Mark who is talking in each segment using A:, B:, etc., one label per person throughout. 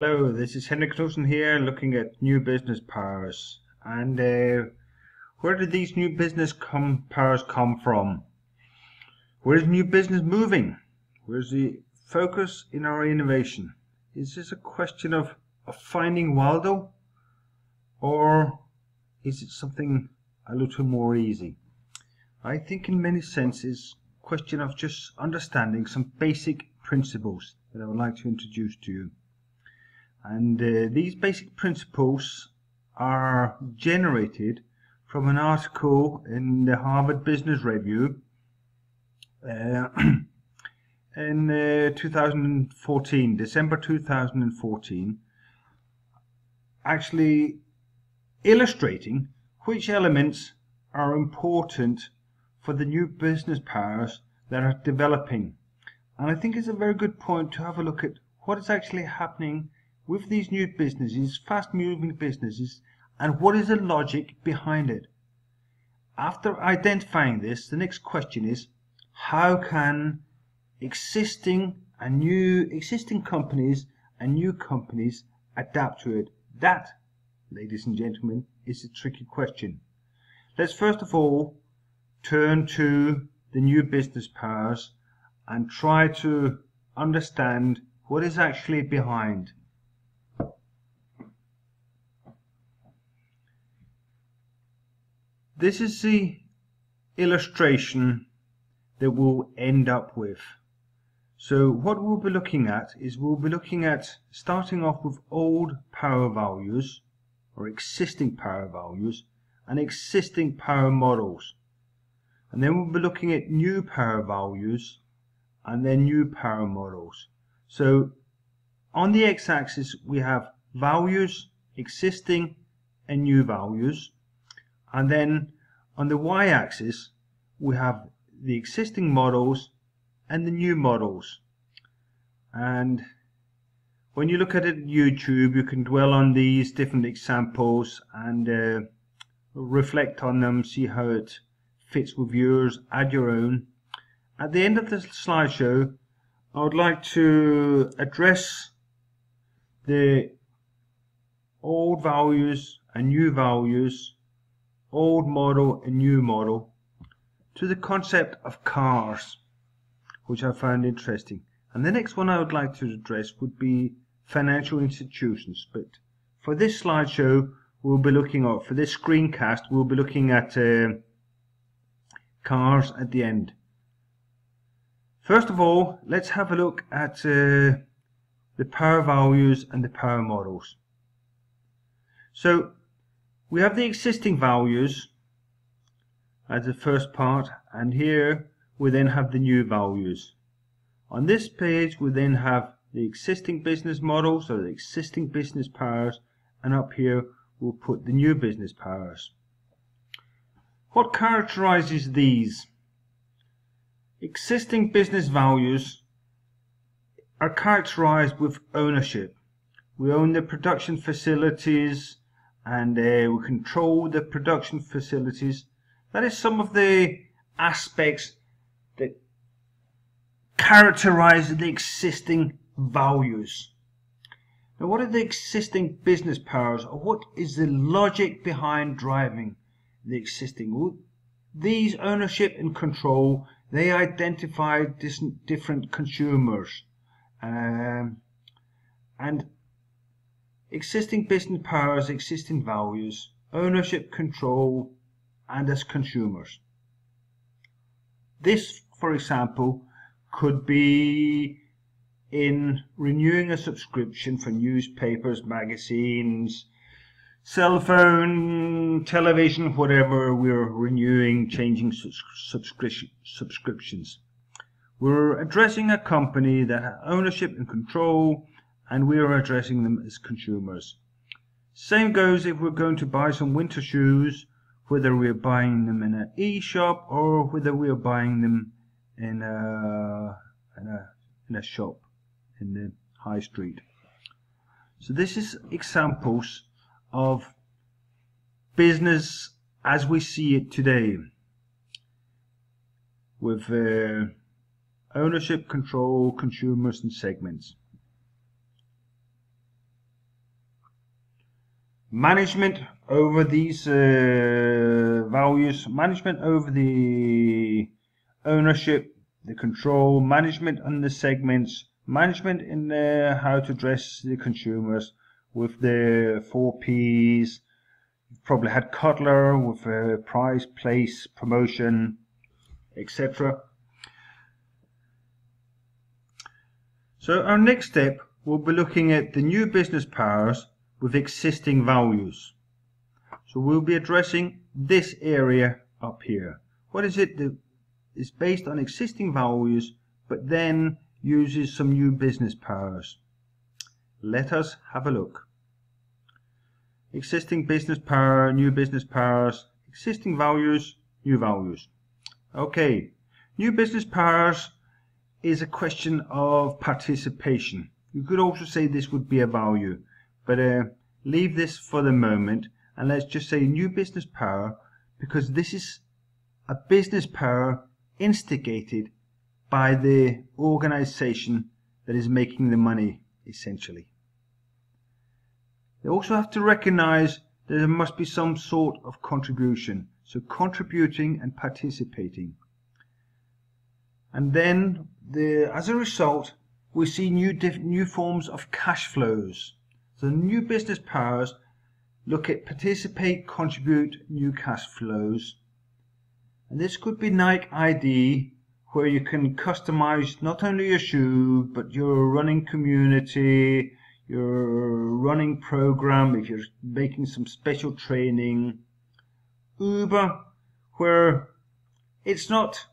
A: Hello, this is Henrik Knudsen here looking at new business powers. And where did these new business powers come from? Where's new business moving? Where's the focus in our innovation? Is this a question of finding Waldo? Or is it something a little more easy? I think in many senses, a question of just understanding some basic principles that I would like to introduce to you. And these basic principles are generated from an article in the Harvard Business Review in 2014, December 2014, actually illustrating which elements are important for the new business powers that are developing. And I think it's a very good point to have a look at what is actually happening with these new businesses, fast-moving businesses, and what is the logic behind it. After identifying this, the next question is, how can existing companies and new companies adapt to it? That, ladies and gentlemen, is a tricky question. Let's first of all turn to the new business powers and try to understand what is actually behind. This is the illustration that we'll end up with. So what we'll be looking at is starting off with old power values or existing power values and existing power models. And then we'll be looking at new power values and then new power models. So on the x-axis we have values, existing and new values. And then on the y-axis we have the existing models and the new models. And when you look at it on YouTube, you can dwell on these different examples and reflect on them, see how it fits with yours, add your own. At the end of the slideshow, I would like to address the old values and new values, old model and new model, to the concept of cars, which I found interesting. And the next one I would like to address would be financial institutions. But for this slideshow, we'll be looking at, for this screencast, we'll be looking at cars at the end. First of all, let's have a look at the power values and the power models. So we have the existing values as the first part, and here we then have the new values. On this page we then have the existing business models or the existing business powers, and up here we'll put the new business powers. What characterizes these? Existing business values are characterized with ownership. We own the production facilities and we control the production facilities. That is some of the aspects that characterize the existing values. Now, what are the existing business powers, or what is the logic behind driving the existing? Well, these ownership and control, they identify different consumers, and existing business powers, existing values, ownership, control, and as consumers. This, for example, could be in renewing a subscription for newspapers, magazines, cell phone, television, whatever we're renewing, changing subscriptions. We're addressing a company that has ownership and control, and we are addressing them as consumers. Same goes if we're going to buy some winter shoes, whether we're buying them in an e-shop or whether we're buying them in a shop in the high street. So this is examples of business as we see it today, with ownership, control, consumers and segments. management over these values, management over the ownership, the control, management on the segments, management in how to address the consumers with the 4 Ps. You've probably had Kotler with price, place, promotion, etc. So our next step will be looking at the new business powers with existing values. So we'll be addressing this area up here. What is it that is based on existing values but then uses some new business powers? Let us have a look. Existing business power, new business powers, existing values, new values. Okay, new business powers is a question of participation. You could also say this would be a value, but leave this for the moment and let's just say new business power, because this is a business power instigated by the organization that is making the money, essentially. They also have to recognize that there must be some sort of contribution, so contributing and participating. And then as a result, we see new forms of cash flows. So new business powers look at participate, contribute, new cash flows. And this could be Nike ID, where you can customize not only your shoe, but your running community, your running program, if you're making some special training. Uber, where it's not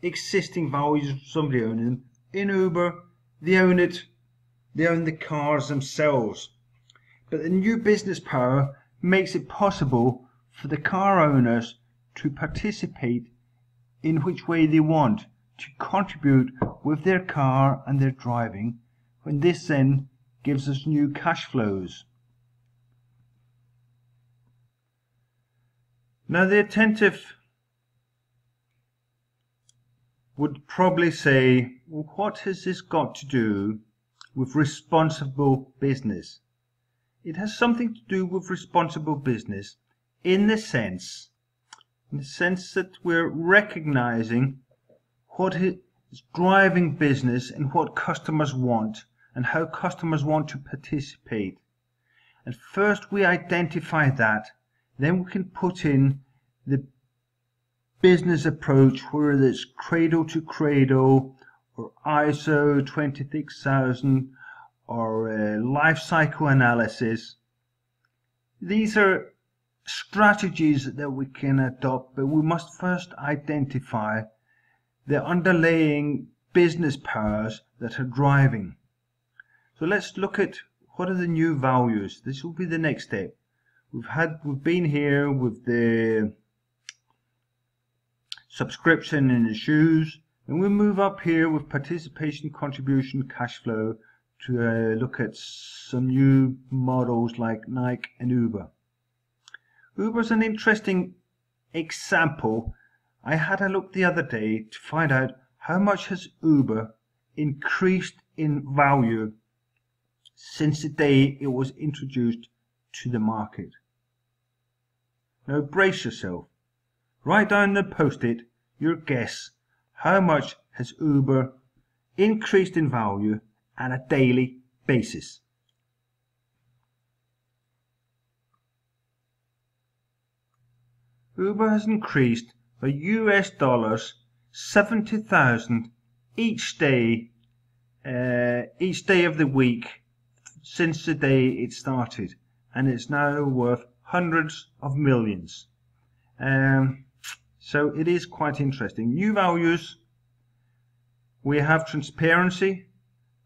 A: existing values of somebody owning them. In Uber, they own it, they own the cars themselves. But the new business power makes it possible for the car owners to participate in which way they want, to contribute with their car and their driving, when this then gives us new cash flows. Now the attentive would probably say, well, what has this got to do with responsible business? It has something to do with responsible business in the sense that we're recognizing what is driving business and what customers want and how customers want to participate. And first we identify that, then we can put in the business approach, whether it's cradle to cradle or ISO 26000 or life cycle analysis. These are strategies that we can adopt, but we must first identify the underlying business powers that are driving. So let's look at what are the new values. This will be the next step. We've been here with the subscription in the shoes, and we move up here with participation, contribution, cash flow to look at some new models like Nike and Uber. Uber's an interesting example. I had a look the other day to find out how much has Uber increased in value since the day it was introduced to the market. Now brace yourself. Write down the post-it your guess. How much has Uber increased in value on a daily basis? Uber has increased by US dollars 70,000 each day of the week since the day it started, and it's now worth hundreds of millions. So it is quite interesting. New values, we have transparency,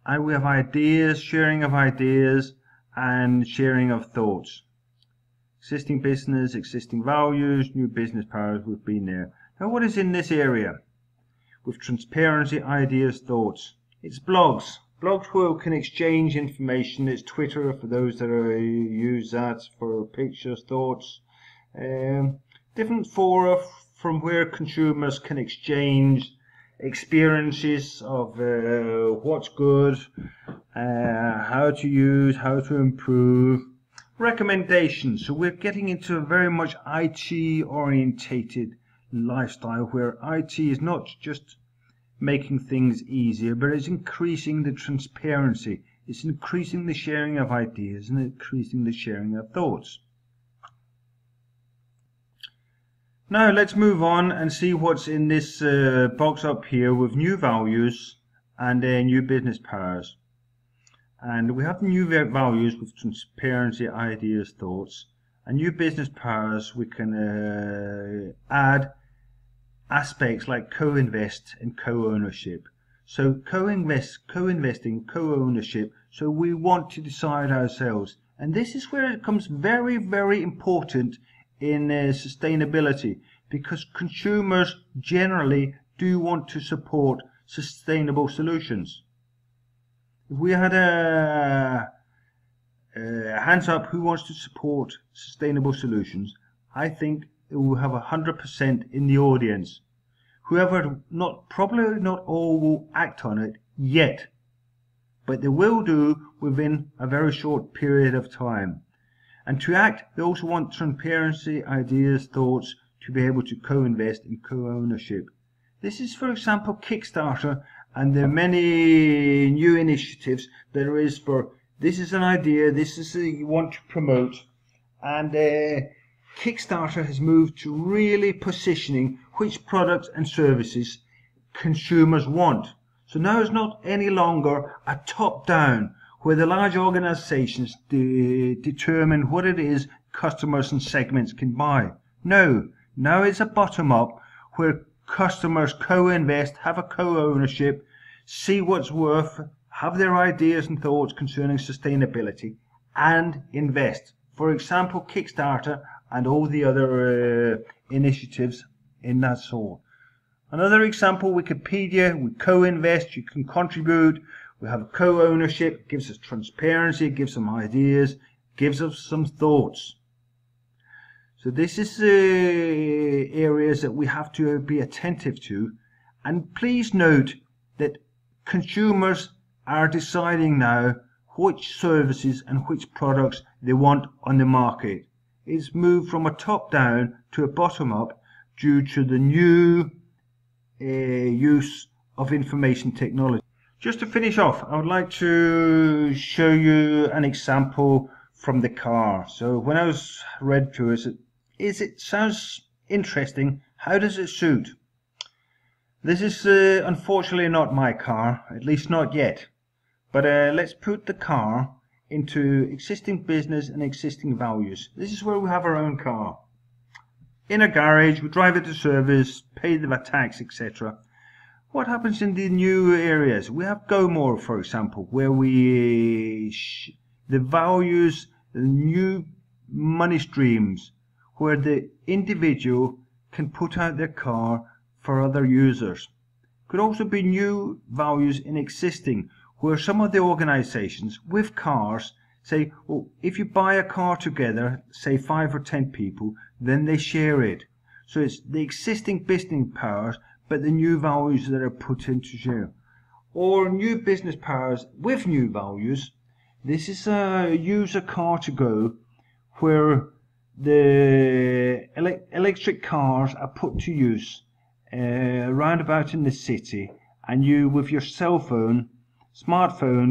A: and we have ideas, sharing of ideas and sharing of thoughts. Existing business, existing values, new business powers, we've been there. Now what is in this area? With transparency, ideas, thoughts. It's blogs. Blogs where we can exchange information. It's Twitter for those that use that for pictures, thoughts. Different fora from where consumers can exchange experiences of what's good, how to use, how to improve. Recommendations. So we're getting into a very much IT orientated lifestyle where IT is not just making things easier, but it's increasing the transparency. It's increasing the sharing of ideas and increasing the sharing of thoughts. Now let's move on and see what's in this box up here with new values and new business powers. And we have new values with transparency, ideas, thoughts, and new business powers. We can add aspects like co-invest and co-ownership. So co-investing, co-ownership. So we want to decide ourselves, and this is where it becomes very, very important in sustainability, because consumers generally do want to support sustainable solutions. If we had a hands up who wants to support sustainable solutions, I think it will have 100% in the audience. Whoever, probably not all will act on it yet, but they will do within a very short period of time. And to act, they also want transparency, ideas, thoughts, to be able to co-invest in co-ownership. This is, for example, Kickstarter, and there are many new initiatives there is for this is an idea, this is you want to promote, and Kickstarter has moved to really positioning which products and services consumers want. So now it's not any longer a top-down where the large organizations determine what it is customers and segments can buy. No, now it's a bottom-up where customers co-invest, have a co-ownership, see what's worth, have their ideas and thoughts concerning sustainability, and invest. For example, Kickstarter and all the other initiatives in that sort. Another example, Wikipedia, we co-invest, you can contribute, we have co-ownership, gives us transparency, gives some ideas, gives us some thoughts. So this is areas that we have to be attentive to, and please note that consumers are deciding now which services and which products they want on the market. It's moved from a top-down to a bottom-up due to the new use of information technology. Just to finish off, I would like to show you an example from the car. So when I was read through it sounds interesting. How does it suit? This is unfortunately not my car, at least not yet. But let's put the car into existing business and existing values. This is where we have our own car. In a garage, we drive it to service, pay the tax, etc. What happens in the new areas? We have GoMore, for example, where we the values, the new money streams, where the individual can put out their car for other users. Could also be new values in existing, where some of the organizations with cars say, well, if you buy a car together, say 5 or 10 people, then they share it. So it's the existing business powers, but the new values that are put into share. Or new business powers with new values. This is a use a car to go, where the electric cars are put to use around about in the city, and you with your smartphone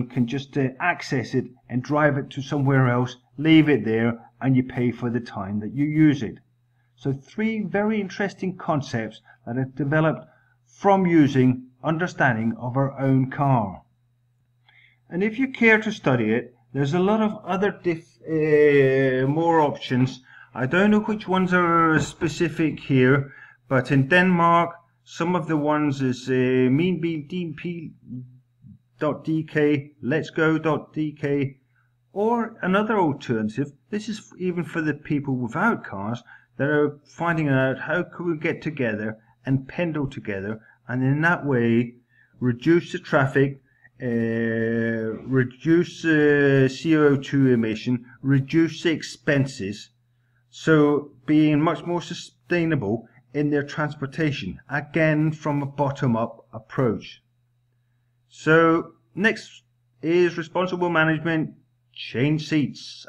A: can just access it and drive it to somewhere else, leave it there, and you pay for the time that you use it. So 3 very interesting concepts that are developed from understanding of our own car. And if you care to study it, there's a lot of other more options. I don't know which ones are specific here, but in Denmark, some of the ones is meanbdp.dk, letsgo.dk, or another alternative. This is even for the people without cars that are finding out how can we get together and pendle together, and in that way reduce the traffic, reduce CO2 emission, reduce the expenses, so being much more sustainable in their transportation, again from a bottom-up approach. So next is responsible management, change seats.